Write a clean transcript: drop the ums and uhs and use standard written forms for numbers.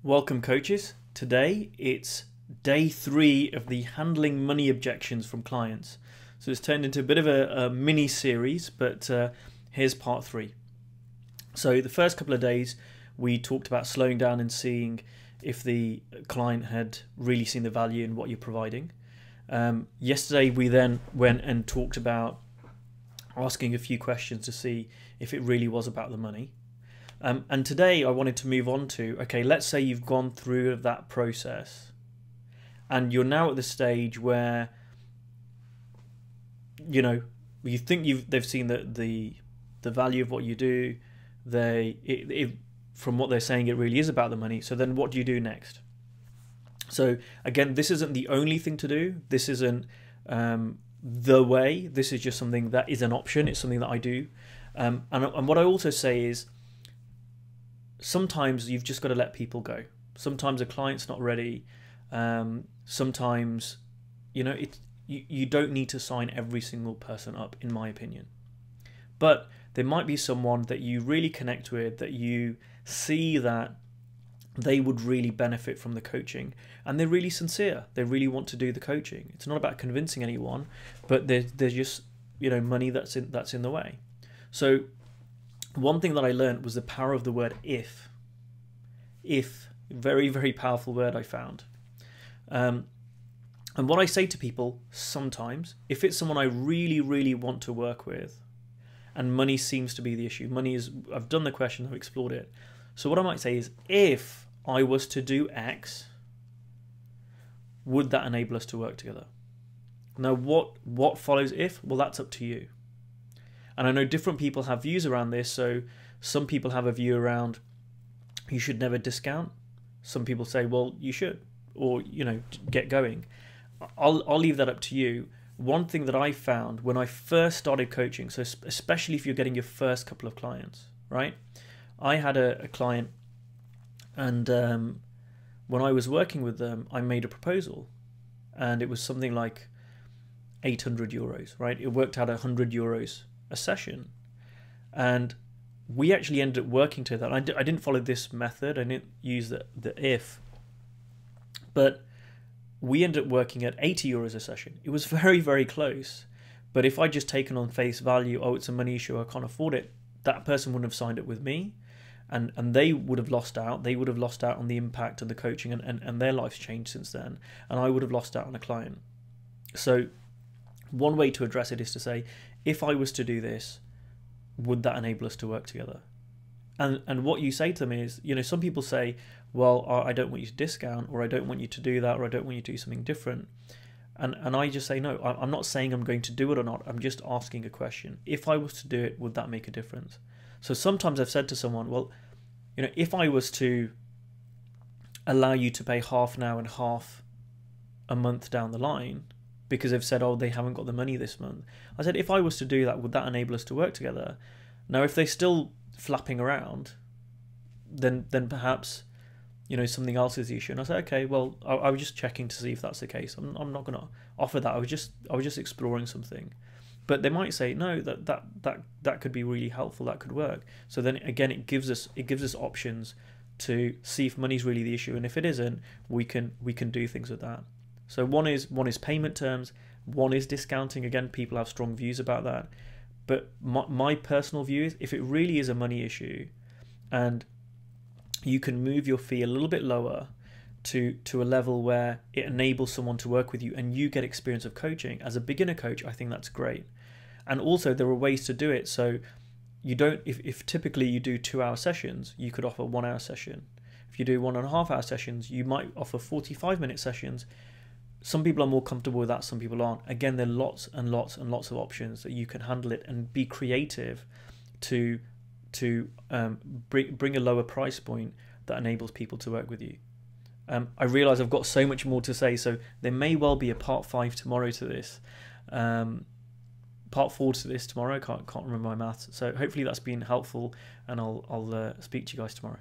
Welcome, coaches. Today it's day 3 of the handling money objections from clients. So it's turned into a bit of a mini series, but here's part 3. So the first couple of days we talked about slowing down and seeing if the client had really seen the value in what you're providing. Yesterday we then went and talked about asking a few questions to see if it really was about the money. And today I wanted to move on to, okay, let's say you've gone through that process and you're now at the stage where, you know, you think they've seen the value of what you do. From what they're saying, it really is about the money. So then what do you do next? So again, this isn't the only thing to do. This isn't the way. This is just something that is an option. It's something that I do. And what I also say is, sometimes you've just got to let people go. Sometimes a client's not ready. Sometimes, you know, you don't need to sign every single person up, in my opinion. But there might be someone that you really connect with, that you see that they would really benefit from the coaching, and they're really sincere. They really want to do the coaching. It's not about convincing anyone, but there's just, you know, money that's in the way. So one thing that I learned was the power of the word if. If, very, very powerful word I found. And what I say to people sometimes, if it's someone I really, really want to work with, and money seems to be the issue, I've done the question, I've explored it. So what I might say is, if I was to do X, would that enable us to work together? Now, what follows if? Well, that's up to you. And I know different people have views around this. So some people have a view around you should never discount. Some people say, well, you should, or, you know, get going. I'll leave that up to you. One thing that I found when I first started coaching, so especially if you're getting your first couple of clients, right? I had a client, and when I was working with them, I made a proposal, and it was something like 800 euros, right? It worked out 100 euros a session, and we actually ended up working to that. I didn't follow this method. I didn't use the if, but we ended up working at 80 euros a session. It was very, very close. But if I just taken on face value, oh, it's a money issue, I can't afford it, that person wouldn't have signed it with me, and they would have lost out. They would have lost out on the impact of the coaching, and their life's changed since then, and I would have lost out on a client. So one way to address it is to say, if I was to do this, would that enable us to work together? And what you say to them is, you know, some people say, well, I don't want you to discount, or I don't want you to do that, or I don't want you to do something different. And I just say, no, I'm not saying I'm going to do it or not. I'm just asking a question. If I was to do it, would that make a difference? So sometimes I've said to someone, well, you know, if I was to allow you to pay half now and half a month down the line, because they've said, oh, they haven't got the money this month. I said, if I was to do that, would that enable us to work together? Now, if they're still flapping around, then perhaps, you know, something else is the issue. And I said, okay, well, I was just checking to see if that's the case. I'm not going to offer that. I was just exploring something. But they might say, no, that could be really helpful. That could work. So then again, it gives us options to see if money's really the issue, and if it isn't, we can do things with that. So one is payment terms, one is discounting. Again, people have strong views about that. But my personal view is, if it really is a money issue and you can move your fee a little bit lower to a level where it enables someone to work with you and you get experience of coaching, as a beginner coach, I think that's great. And also there are ways to do it. So you don't, if typically you do 2-hour sessions, you could offer 1-hour session. If you do 1.5-hour sessions, you might offer 45-minute sessions. Some people are more comfortable with that, some people aren't. Again, there are lots and lots and lots of options that you can handle it, and be creative to bring a lower price point that enables people to work with you. I realise I've got so much more to say, so there may well be a part 5 tomorrow to this. Part 4 to this tomorrow. I can't remember my maths. So hopefully that's been helpful, and I'll speak to you guys tomorrow.